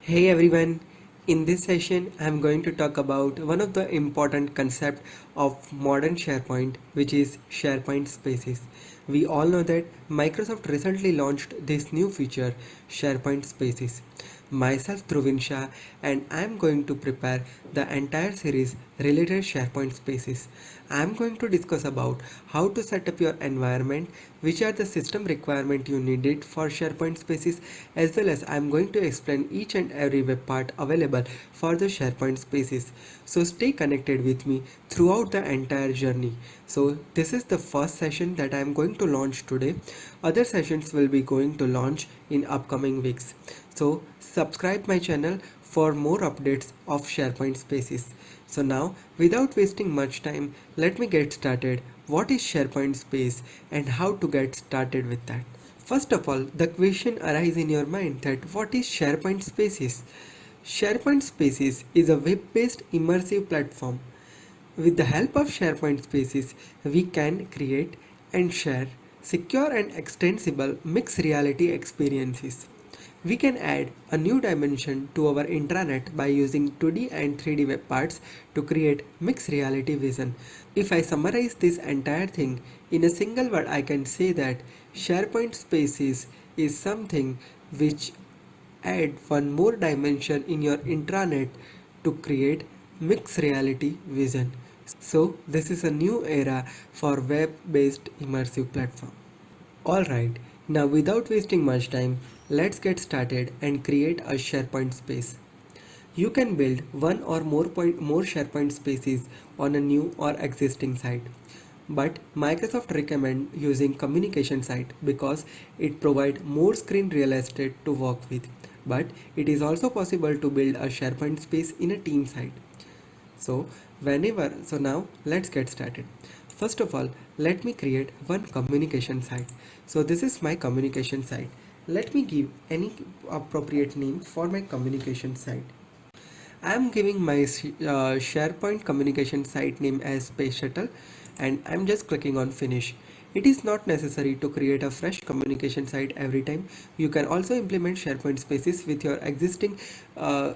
Hey everyone, in this session I'm going to talk about one of the important concepts of modern SharePoint, which is SharePoint Spaces. We all know that Microsoft recently launched this new feature, SharePoint Spaces. Myself Dhruvin Shah, and I'm going to prepare the entire series related SharePoint Spaces. I'm going to discuss about how to set up your environment, which are the system requirement you needed for SharePoint Spaces, as well as I'm going to explain each and every web part available for the SharePoint Spaces. So stay connected with me throughout the entire journey. So this is the first session that I'm going to launch today. Other sessions will be going to launch in upcoming weeks. So subscribe my channel for more updates of SharePoint Spaces. So now, without wasting much time, let me get started. What is SharePoint Space and how to get started with that? First of all, the question arises in your mind that what is SharePoint Spaces? SharePoint Spaces is a web-based immersive platform. With the help of SharePoint Spaces, we can create and share secure and extensible mixed reality experiences. We can add a new dimension to our intranet by using 2D and 3D web parts to create mixed reality vision. If I summarize this entire thing in a single word, I can say that SharePoint Spaces is something which add one more dimension in your intranet to create mixed reality vision. So this is a new era for web-based immersive platform. Alright, now without wasting much time, let's get started and create a SharePoint space. You can build one or more SharePoint spaces on a new or existing site. But Microsoft recommend using communication site because it provides more screen real estate to work with. But it is also possible to build a SharePoint space in a team site. So now let's get started. First of all, let me create one communication site. So this is my communication site. Let me give any appropriate name for my communication site. I am giving my SharePoint communication site name as Space Shuttle, and I'm just clicking on finish. It is not necessary to create a fresh communication site every time. You can also implement SharePoint spaces with your existing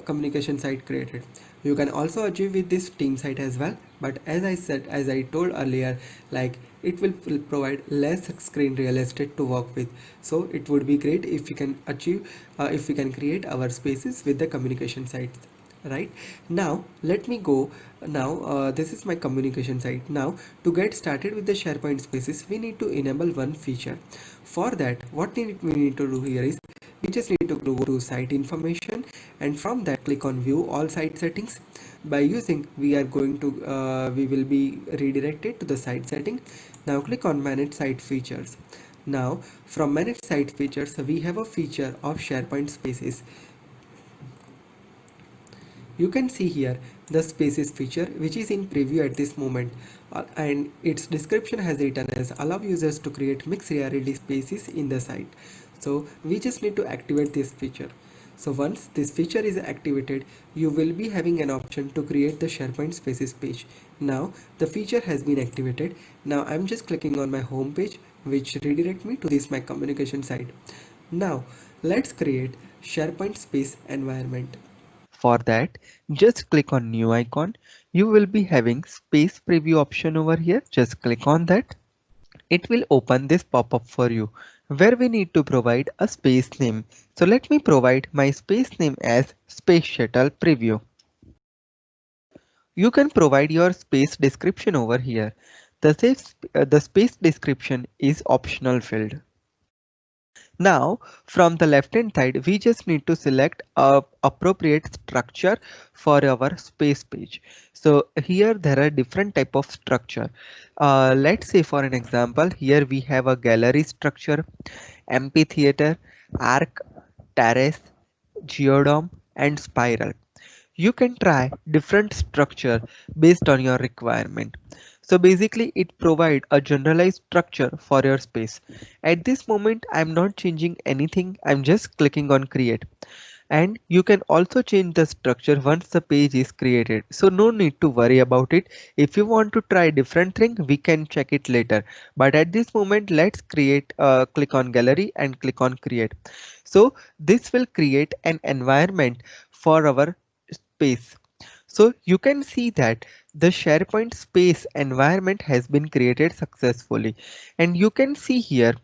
communication site created. You can also achieve with this team site as well, but as I told earlier, like it will provide less screen real estate to work with. So it would be great if we can if we can create our spaces with the communication sites. Right now, let me go. Now this is my communication site. Now to get started with the SharePoint spaces, we need to enable one feature. For that, what we need to do here is we just need to go to site information, and from that click on view all site settings. By using, we are going to we will be redirected to the site setting. Now click on manage site features. Now from manage site features, we have a feature of SharePoint spaces. You can see here the spaces feature, which is in preview at this moment, and its description has written as allow users to create mixed reality spaces in the site. So we just need to activate this feature. So once this feature is activated, you will be having an option to create the SharePoint spaces page. Now the feature has been activated. Now I'm just clicking on my home page, which redirect me to this my communication site. Now let's create SharePoint space environment. For that, just click on new icon. You will be having space preview option over here. Just click on that. It will open this pop-up for you where we need to provide a space name. So let me provide my space name as Space Shuttle Preview. You can provide your space description over here. The space description is optional field. Now from the left hand side, we just need to select a appropriate structure for our space page. So here there are different type of structure. Let's say for an example, here we have a gallery structure, amphitheater, arc, terrace, geodome and spiral. You can try different structure based on your requirement. So basically it provides a generalized structure for your space. At this moment I'm not changing anything, I'm just clicking on create. And you can also change the structure once the page is created, so no need to worry about it. If you want to try different thing, we can check it later, but at this moment let's create click on gallery and click on create. So this will create an environment for our space. So you can see that the SharePoint space environment has been created successfully, and you can see here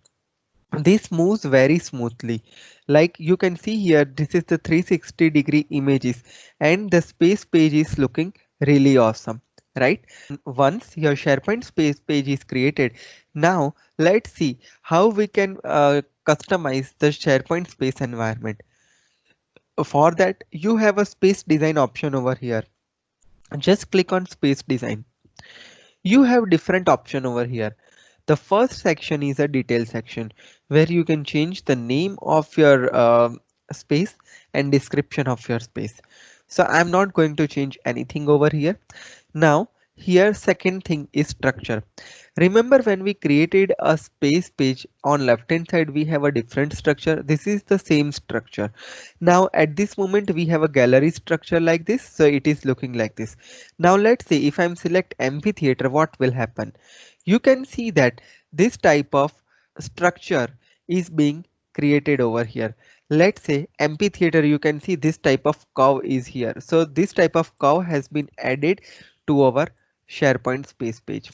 this moves very smoothly. Like you can see here, this is the 360-degree images and the space page is looking really awesome, right? Once your SharePoint space page is created, now let's see how we can customize the SharePoint space environment. For that, you have a space design option over here. Just click on space design. You have different option over here. The first section is a detail section where you can change the name of your space and description of your space. So I'm not going to change anything over here. Now here second thing is structure. Remember when we created a space page on left hand side, we have a different structure. This is the same structure. Now at this moment we have a gallery structure like this. So it is looking like this. Now let's see if I'm select amphitheater, what will happen? You can see that this type of structure is being created over here. Let's say amphitheater, you can see this type of curve is here. So this type of curve has been added to our SharePoint space page.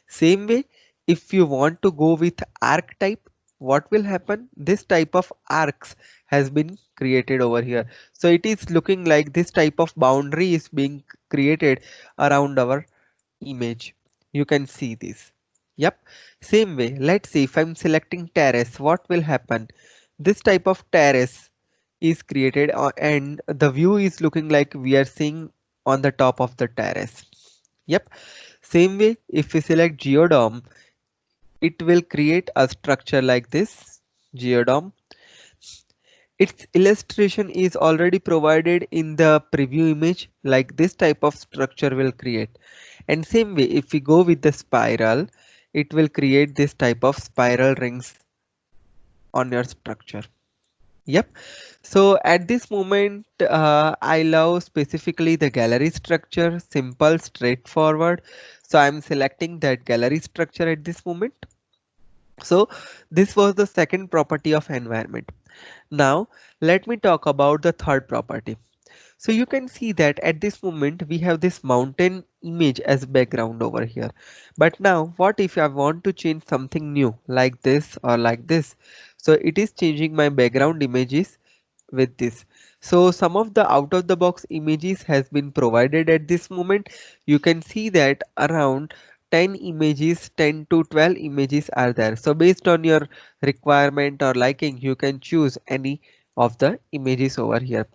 Same way, if you want to go with arc type, what will happen? This type of arcs has been created over here. So it is looking like this type of boundary is being created around our image. You can see this. Yep. Same way, let's see if I'm selecting terrace, what will happen? This type of terrace is created and the view is looking like we are seeing on the top of the terrace. Yep. Same way, if we select geodome, it will create a structure like this, geodome. Its illustration is already provided in the preview image, like this type of structure will create. And same way, if we go with the spiral, it will create this type of spiral rings on your structure. Yep. So at this moment, I love specifically the gallery structure, simple, straightforward. So I'm selecting that gallery structure at this moment. So this was the second property of environment. Now let me talk about the third property. So you can see that at this moment we have this mountain image as background over here. But now what if I want to change something new like this or like this? So it is changing my background images with this. So some of the out of the box images has been provided at this moment. You can see that around 10 images, 10 to 12 images are there. So based on your requirement or liking, you can choose any of the images over here.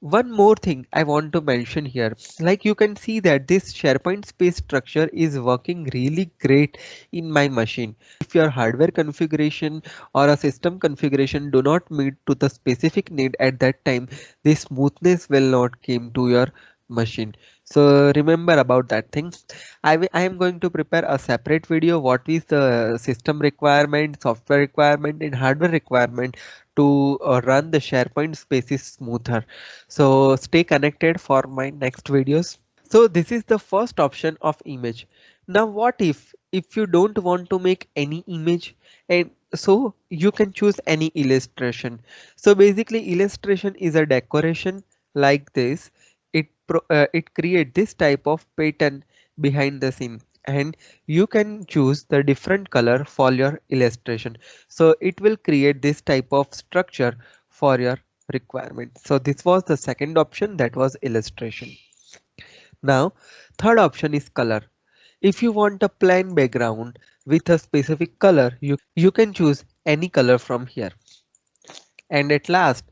One more thing I want to mention here, like you can see that this SharePoint space structure is working really great in my machine. If your hardware configuration or a system configuration do not meet to the specific need at that time, the smoothness will not came to your machine. So remember about that thing. I am going to prepare a separate video what is the system requirement, software requirement and hardware requirement to run the SharePoint spaces smoother. So stay connected for my next videos. So this is the first option of image. Now what if you don't want to make any image, and so you can choose any illustration. So basically illustration is a decoration like this. It create this type of pattern behind the scene, and you can choose the different color for your illustration. So it will create this type of structure for your requirement. So this was the second option, that was illustration. Now third option is color. If you want a plain background with a specific color, you can choose any color from here. And at last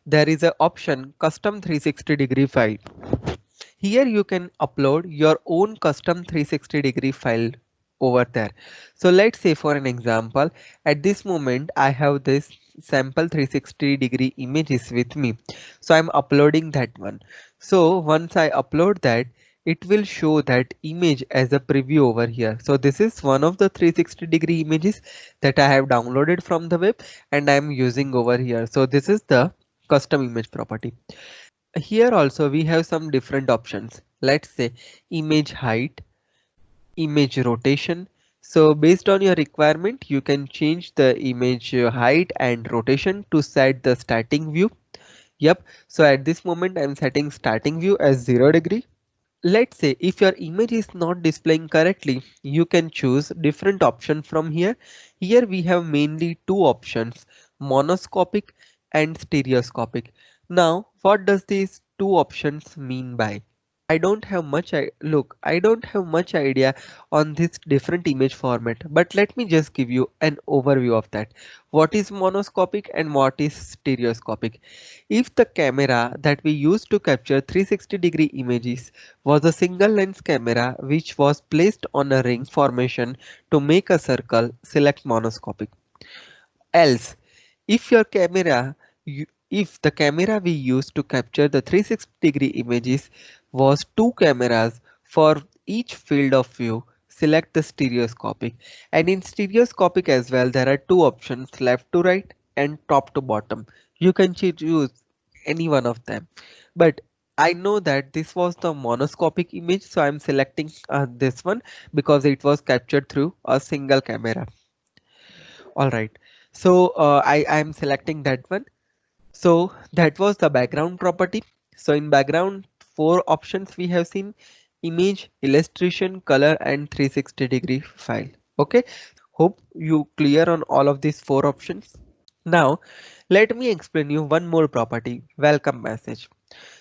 there is a option custom 360-degree file. Here you can upload your own custom 360-degree file over there. So let's say for an example, at this moment I have this sample 360-degree images with me. So I'm uploading that one. So once I upload that, it will show that image as a preview over here. So this is one of the 360-degree images that I have downloaded from the web and I'm using over here. So this is the custom image property. Here also we have some different options. Let's say image height, image rotation. So based on your requirement, you can change the image height and rotation to set the starting view. Yep. So at this moment I'm setting starting view as 0 degree. Let's say if your image is not displaying correctly, you can choose different option from here. Here we have mainly two options, monoscopic and stereoscopic. Now, what does these two options mean by? I don't have much I don't have much idea on this different image format, but let me just give you an overview of that. What is monoscopic and what is stereoscopic? If the camera that we use to capture 360-degree images was a single lens camera which was placed on a ring formation to make a circle, select monoscopic. Else, if your camera if the camera we use to capture the 360-degree images was two cameras for each field of view, select the stereoscopic. And in stereoscopic as well, there are two options, left to right and top to bottom. You can choose any one of them. But I know that this was the monoscopic image, so I'm selecting this one because it was captured through a single camera. All right. So I am selecting that one. So that was the background property. So in background, four options we have seen: image, illustration, color, and 360-degree file. Okay. Hope you clear on all of these four options. Now let me explain you one more property, welcome message.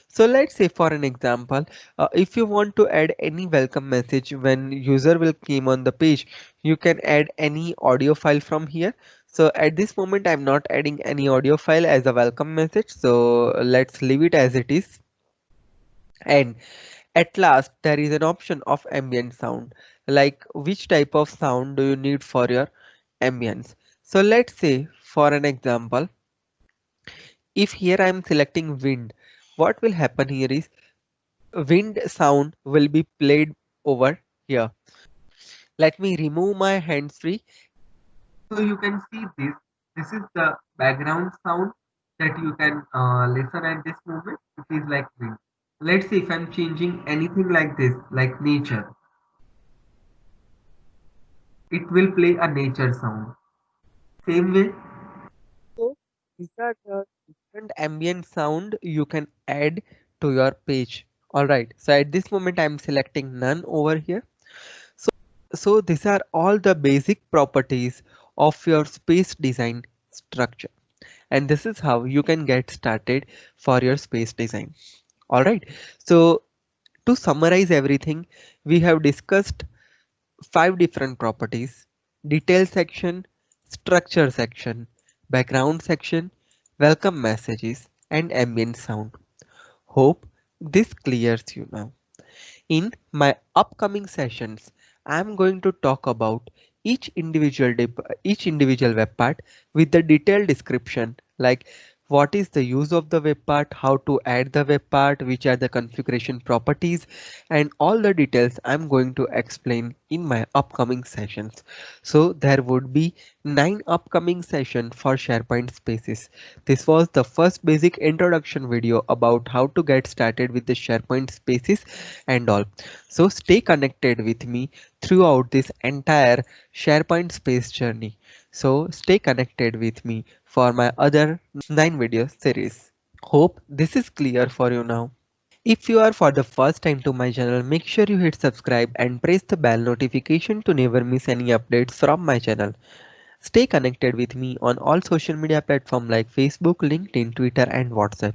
So let's say for an example, if you want to add any welcome message when user will came on the page, you can add any audio file from here. So at this moment, I'm not adding any audio file as a welcome message. So let's leave it as it is. And at last, there is an option of ambient sound, like which type of sound do you need for your ambience. So let's say for an example, if here I'm selecting wind, what will happen here is wind sound will be played over here. Let me remove my hands free. So you can see this. This is the background sound that you can listen at this moment. It is like wind. Let's see if I'm changing anything like this, like nature. It will play a nature sound. Same way. So these are the different ambient sound you can add to your page. All right. So at this moment, I'm selecting none over here. So these are all the basic properties of your space design structure. And this is how you can get started for your space design. All right. So to summarize everything, we have discussed 5 different properties: detail section, structure section, background section, welcome messages, and ambient sound. Hope this clears you now. In my upcoming sessions, I'm going to talk about each individual web part with the detailed description, like what is the use of the web part, how to add the web part, which are the configuration properties, and all the details I'm going to explain in my upcoming sessions. So there would be 9 upcoming sessions for SharePoint Spaces. This was the first basic introduction video about how to get started with the SharePoint Spaces and all. So stay connected with me throughout this entire SharePoint Space journey. So stay connected with me for my other 9 video series. Hope this is clear for you now. If you are for the first time to my channel, make sure you hit subscribe and press the bell notification to never miss any updates from my channel. Stay connected with me on all social media platforms like Facebook, LinkedIn, Twitter and WhatsApp.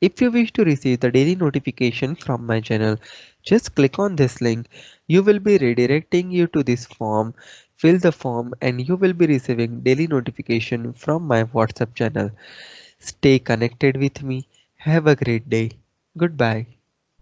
If you wish to receive the daily notification from my channel, just click on this link. You will be redirecting you to this form. Fill the form and you will be receiving daily notification from my WhatsApp channel. Stay connected with me. Have a great day. Goodbye.